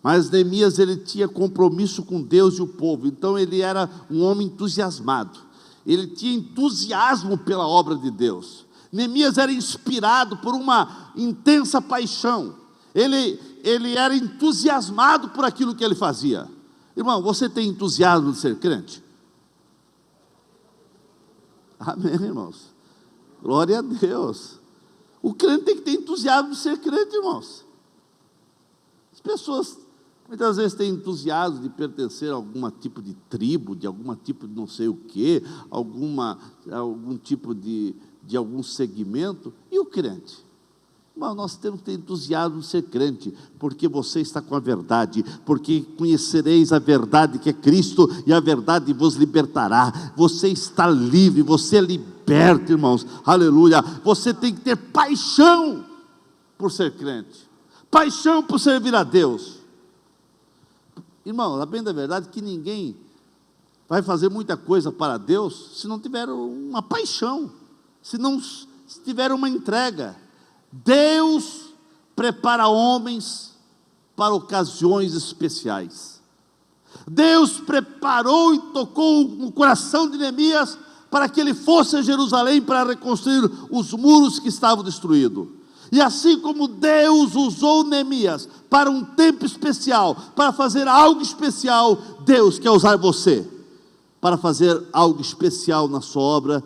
Speaker 1: Mas Neemias, ele tinha compromisso com Deus e o povo, então ele era um homem entusiasmado, ele tinha entusiasmo pela obra de Deus. Neemias era inspirado por uma intensa paixão, ele era entusiasmado por aquilo que ele fazia. Irmão, você tem entusiasmo de ser crente? Amém, irmãos? Glória a Deus. O crente tem que ter entusiasmo de ser crente, irmãos. As pessoas muitas vezes têm entusiasmo de pertencer a algum tipo de tribo, de algum tipo de não sei o quê, algum tipo de algum segmento. E o crente? Mas nós temos que ter entusiasmo de ser crente, porque você está com a verdade, porque conhecereis a verdade que é Cristo, e a verdade vos libertará. Você está livre, você é liberto, irmãos, aleluia. Você tem que ter paixão por ser crente, paixão por servir a Deus. Irmão, a bem da verdade que ninguém vai fazer muita coisa para Deus se não tiver uma paixão, se não tiver uma entrega. Deus prepara homens para ocasiões especiais. Deus preparou e tocou no coração de Neemias para que ele fosse a Jerusalém para reconstruir os muros que estavam destruídos. E assim como Deus usou Neemias para um tempo especial, para fazer algo especial, Deus quer usar você para fazer algo especial na sua obra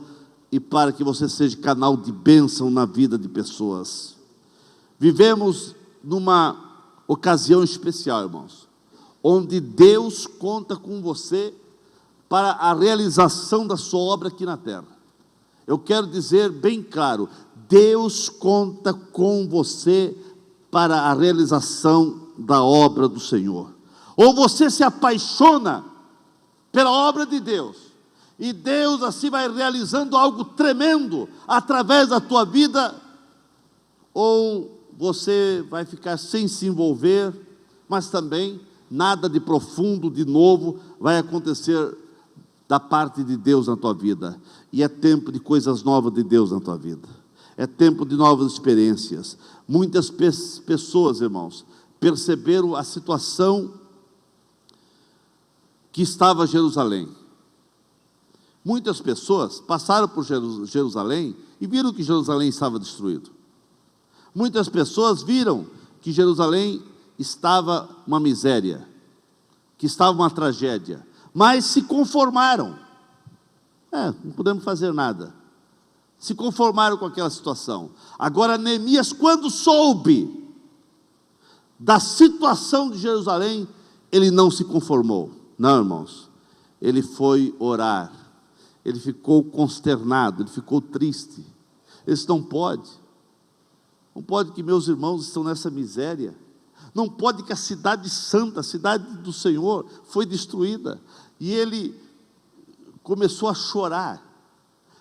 Speaker 1: e para que você seja canal de bênção na vida de pessoas. Vivemos numa ocasião especial, irmãos, onde Deus conta com você para a realização da sua obra aqui na terra. Eu quero dizer bem claro, Deus conta com você para a realização da obra do Senhor. Ou você se apaixona pela obra de Deus, e Deus assim vai realizando algo tremendo através da tua vida, ou você vai ficar sem se envolver, mas também nada de profundo, de novo, vai acontecer da parte de Deus na tua vida. E é tempo de coisas novas de Deus na tua vida. É tempo de novas experiências. Muitas pessoas, irmãos, perceberam a situação que estava Jerusalém. Muitas pessoas passaram por Jerusalém e viram que Jerusalém estava destruído. Muitas pessoas viram que Jerusalém estava uma miséria, que estava uma tragédia, mas se conformaram. Não podemos fazer nada. Se conformaram com aquela situação. Agora Neemias, quando soube da situação de Jerusalém, ele não se conformou. Não, irmãos, ele foi orar, ele ficou consternado, ele ficou triste. Isso não pode que meus irmãos estão nessa miséria, não pode que a cidade santa, a cidade do Senhor foi destruída. E ele começou a chorar,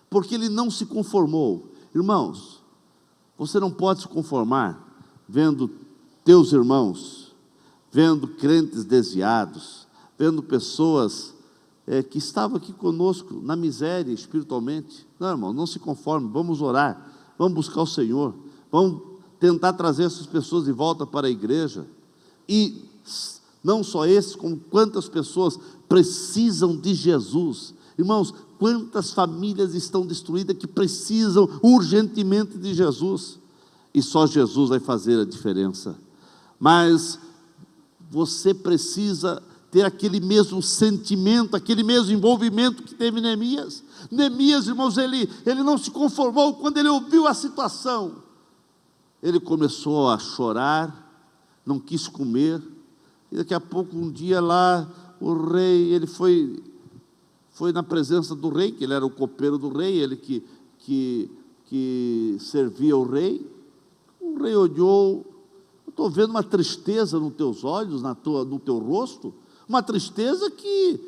Speaker 1: porque ele não se conformou. Irmãos, você não pode se conformar vendo teus irmãos, vendo crentes desviados, vendo pessoas que estavam aqui conosco na miséria espiritualmente. Não, irmão, não se conforme, vamos orar, vamos buscar o Senhor, vamos tentar trazer essas pessoas de volta para a igreja. E não só esses, como quantas pessoas precisam de Jesus. Irmãos, quantas famílias estão destruídas que precisam urgentemente de Jesus. E só Jesus vai fazer a diferença. Mas você precisa ter aquele mesmo sentimento, aquele mesmo envolvimento que teve Neemias. Neemias, irmãos, ele não se conformou. Quando ele ouviu a situação, ele começou a chorar, não quis comer, e daqui a pouco, um dia lá, o rei, ele foi na presença do rei, que ele era o copeiro do rei, ele que servia o rei. O rei olhou: eu estou vendo uma tristeza nos teus olhos, no teu rosto, uma tristeza que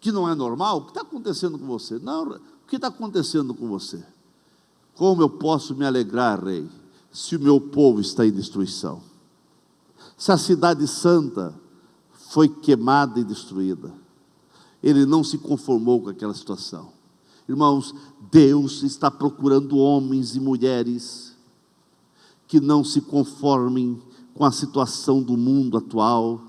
Speaker 1: não é normal. O que está acontecendo com você? Não, o que está acontecendo com você? Como eu posso me alegrar, rei, se o meu povo está em destruição? Se a cidade santa foi queimada e destruída. Ele não se conformou com aquela situação. Irmãos, Deus está procurando homens e mulheres que não se conformem com a situação do mundo atual,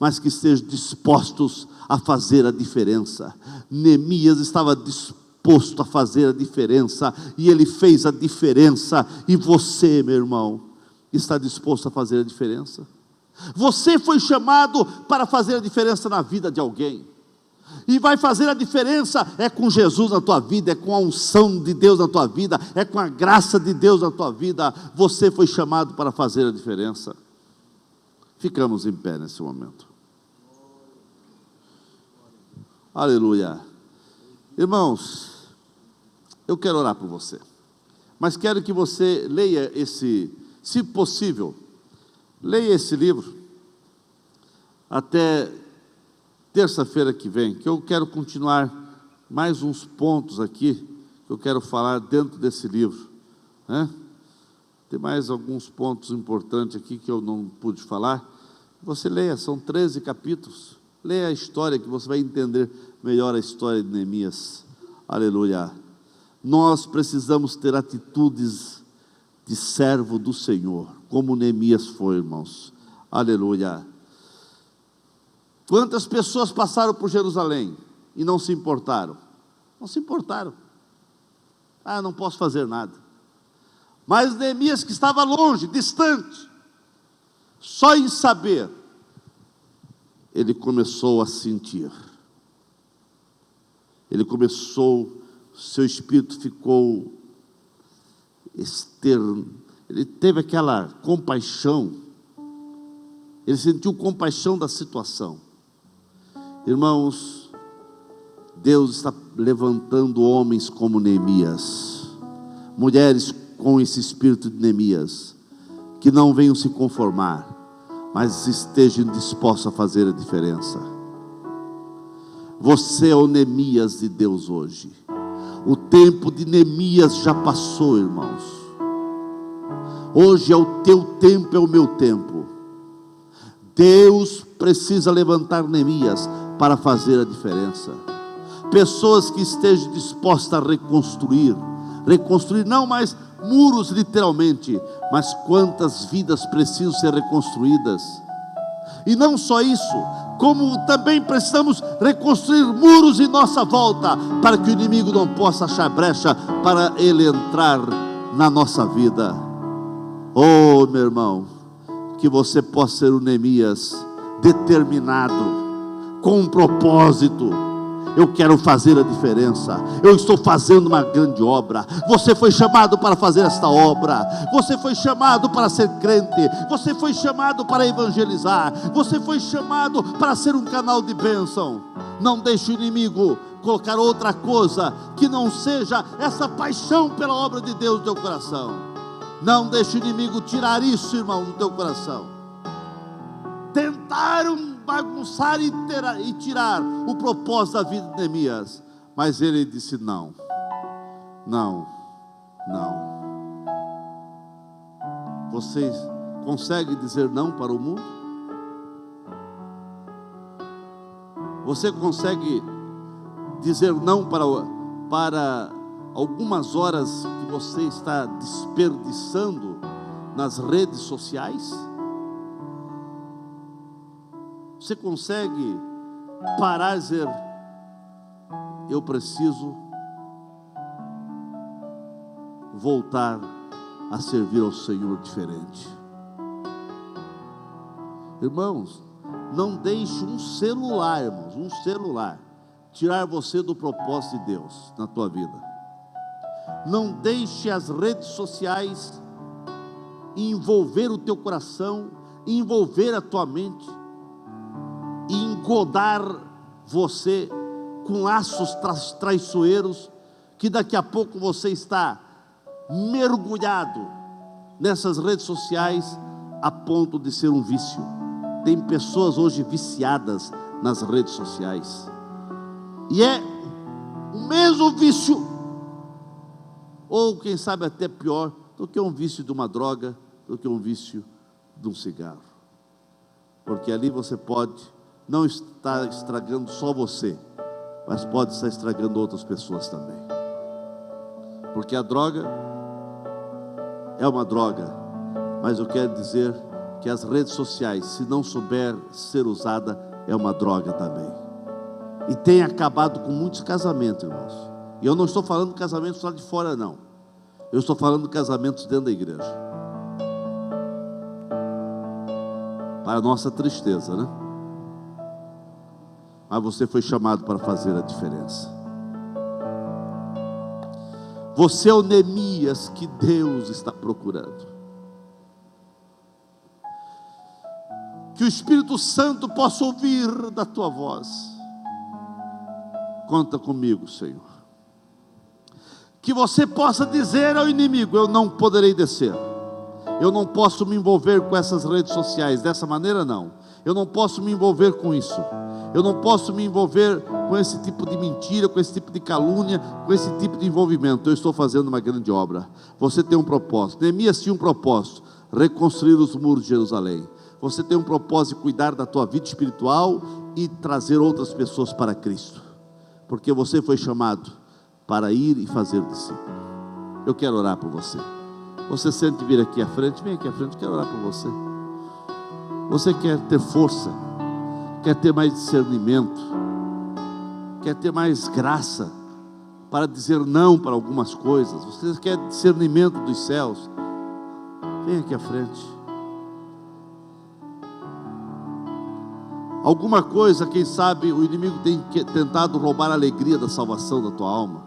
Speaker 1: mas que estejam dispostos a fazer a diferença. Neemias estava disposto a fazer a diferença, e ele fez a diferença. E você, meu irmão, está disposto a fazer a diferença? Você foi chamado para fazer a diferença na vida de alguém, e vai fazer a diferença com Jesus na tua vida, com a unção de Deus na tua vida, com a graça de Deus na tua vida. Você foi chamado para fazer a diferença. Ficamos em pé nesse momento. Aleluia. Irmãos, eu quero orar por você, mas quero que você leia se possível, leia esse livro até terça-feira que vem, que eu quero continuar mais uns pontos aqui, que eu quero falar dentro desse livro, né? Tem mais alguns pontos importantes aqui que eu não pude falar. Você leia, são 13 capítulos, leia a história, que você vai entender melhor a história de Neemias. Aleluia. Nós precisamos ter atitudes de servo do Senhor, como Neemias foi, irmãos. Aleluia. Quantas pessoas passaram por Jerusalém e não se importaram? Não se importaram. Não posso fazer nada. Mas Neemias, que estava longe, distante, só em saber, ele começou a sentir. Ele começou, seu espírito ficou externo. Ele teve aquela compaixão. Ele sentiu compaixão da situação. Irmãos, Deus está levantando homens como Neemias, mulheres com esse espírito de Neemias, que não venham se conformar, mas estejam dispostos a fazer a diferença. Você é o Neemias de Deus hoje. O tempo de Neemias já passou, irmãos. Hoje é o teu tempo, é o meu tempo. Deus precisa levantar Neemias para fazer a diferença. Pessoas que estejam dispostas a reconstruir não mais muros literalmente, mas quantas vidas precisam ser reconstruídas. E não só isso, como também precisamos reconstruir muros em nossa volta, para que o inimigo não possa achar brecha para ele entrar na nossa vida. Oh, meu irmão, que você possa ser o Neemias determinado, com um propósito. Eu quero fazer a diferença. Eu estou fazendo uma grande obra. Você foi chamado para fazer esta obra. Você foi chamado para ser crente. Você foi chamado para evangelizar. Você foi chamado para ser um canal de bênção. Não deixe o inimigo colocar outra coisa que não seja essa paixão pela obra de Deus no teu coração. Não deixe o inimigo tirar isso, irmão, do teu coração. Tentaram bagunçar e tirar o propósito da vida de Neemias, mas ele disse não. Você consegue dizer não para o mundo? Você consegue dizer não para algumas horas que você está desperdiçando nas redes sociais? Você consegue parar e dizer: eu preciso voltar a servir ao Senhor diferente? Irmãos, não deixe um celular, tirar você do propósito de Deus na tua vida. Não deixe as redes sociais envolver o teu coração, envolver a tua mente, e engodar você com laços traiçoeiros, que daqui a pouco você está mergulhado nessas redes sociais a ponto de ser um vício. Tem pessoas hoje viciadas nas redes sociais, e é o mesmo vício, ou quem sabe até pior do que um vício de uma droga, do que um vício de um cigarro, porque ali você pode não está estragando só você, mas pode estar estragando outras pessoas também. Porque a droga é uma droga, mas eu quero dizer que as redes sociais, se não souber ser usada, é uma droga também. E tem acabado com muitos casamentos, irmãos. E eu não estou falando de casamentos lá de fora, não. Eu estou falando de casamentos dentro da igreja. Para nossa tristeza, né? Mas você foi chamado para fazer a diferença. Você é o Neemias que Deus está procurando. Que o Espírito Santo possa ouvir da tua voz. Conta comigo, Senhor. Que você possa dizer ao inimigo: eu não poderei descer. Eu não posso me envolver com essas redes sociais. Dessa maneira não. Eu não posso me envolver com isso. Eu não posso me envolver com esse tipo de mentira, com esse tipo de calúnia, com esse tipo de envolvimento. Eu estou fazendo uma grande obra. Você tem um propósito. Neemias tinha um propósito: reconstruir os muros de Jerusalém. Você tem um propósito de cuidar da tua vida espiritual e trazer outras pessoas para Cristo, porque você foi chamado para ir e fazer discípulo. Eu quero orar por você. Você sente vir aqui à frente? Vem aqui à frente, eu quero orar por você. Você quer ter força, quer ter mais discernimento, quer ter mais graça para dizer não para algumas coisas. Você quer discernimento dos céus? Vem aqui à frente. Alguma coisa, quem sabe, o inimigo tem tentado roubar a alegria da salvação da tua alma.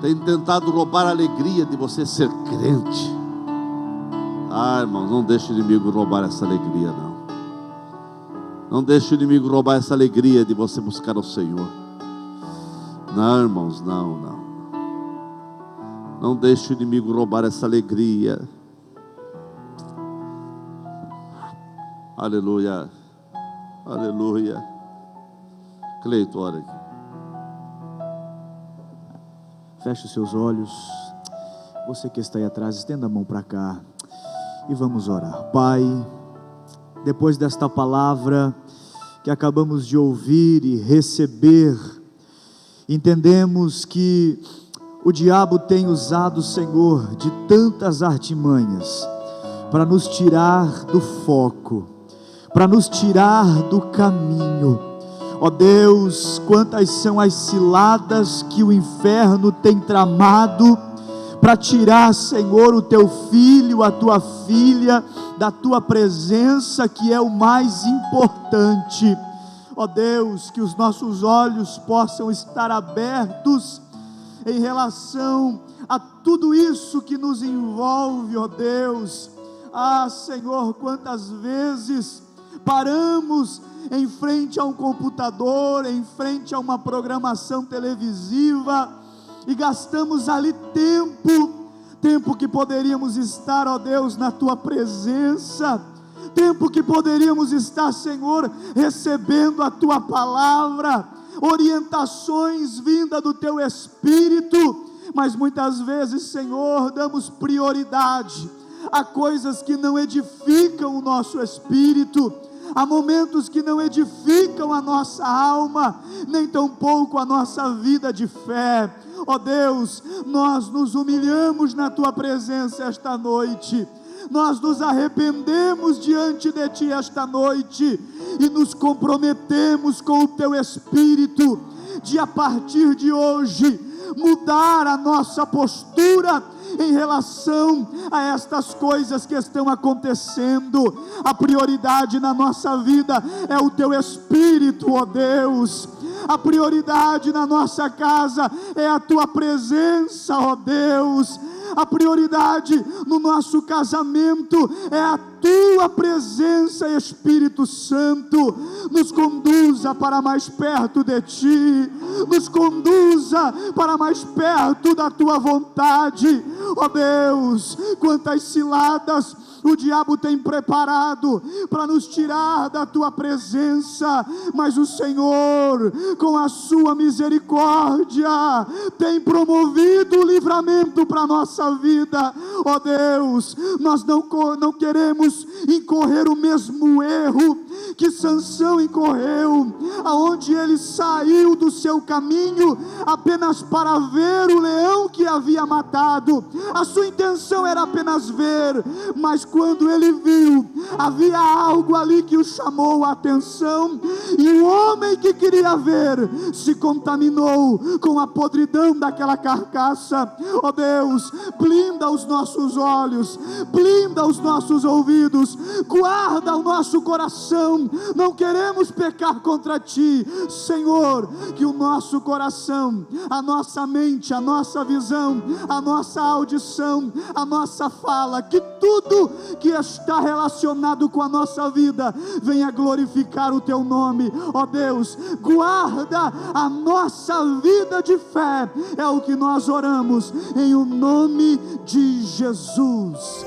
Speaker 1: Tem tentado roubar a alegria de você ser crente. Ah, irmãos, não deixe o inimigo roubar essa alegria, não. Não deixe o inimigo roubar essa alegria de você buscar o Senhor. Não, irmãos, não. Não deixe o inimigo roubar essa alegria. Aleluia. Aleluia. Cleito, ora aqui.
Speaker 2: Feche os seus olhos. Você que está aí atrás, estenda a mão para cá e vamos orar. Pai, depois desta palavra que acabamos de ouvir e receber, entendemos que o diabo tem usado, Senhor, de tantas artimanhas para nos tirar do foco, para nos tirar do caminho. Ó Deus, quantas são as ciladas que o inferno tem tramado para tirar, Senhor, o teu filho, a tua filha, da tua presença, que é o mais importante. Ó Deus, que os nossos olhos possam estar abertos em relação a tudo isso que nos envolve, ó Deus. Ah, Senhor, quantas vezes paramos em frente a um computador, em frente a uma programação televisiva, e gastamos ali tempo que poderíamos estar, ó Deus, na tua presença, tempo que poderíamos estar, Senhor, recebendo a tua palavra, orientações vinda do teu Espírito, mas muitas vezes, Senhor, damos prioridade a coisas que não edificam o nosso espírito, há momentos que não edificam a nossa alma, nem tampouco a nossa vida de fé. Ó Deus, nós nos humilhamos na tua presença esta noite, nós nos arrependemos diante de ti esta noite, e nos comprometemos com o teu Espírito, de a partir de hoje, mudar a nossa postura em relação a estas coisas que estão acontecendo. A prioridade na nossa vida é o teu Espírito, ó Deus. A prioridade na nossa casa é a tua presença, ó Deus. A prioridade no nosso casamento é a tua presença, Espírito Santo. Nos conduza para mais perto de ti, nos conduza para mais perto da tua vontade. Ó Deus, quantas ciladas o diabo tem preparado para nos tirar da tua presença, mas o Senhor, com a sua misericórdia, tem promovido o livramento para a nossa vida. Ó Deus, nós não queremos incorrer o mesmo erro que Sansão incorreu, aonde ele saiu do seu caminho apenas para ver o leão que havia matado. A sua intenção era apenas ver, mas quando ele viu, havia algo ali que o chamou a atenção, e o homem que queria ver se contaminou com a podridão daquela carcaça. Ó Deus, blinda os nossos olhos, blinda os nossos ouvidos, guarda o nosso coração. Não queremos pecar contra ti, Senhor. Que o nosso coração, a nossa mente, a nossa visão, a nossa audição, a nossa fala, que tudo que está relacionado com a nossa vida venha glorificar o teu nome. Ó Deus, guarda a nossa vida de fé, é o que nós oramos em o nome de Jesus.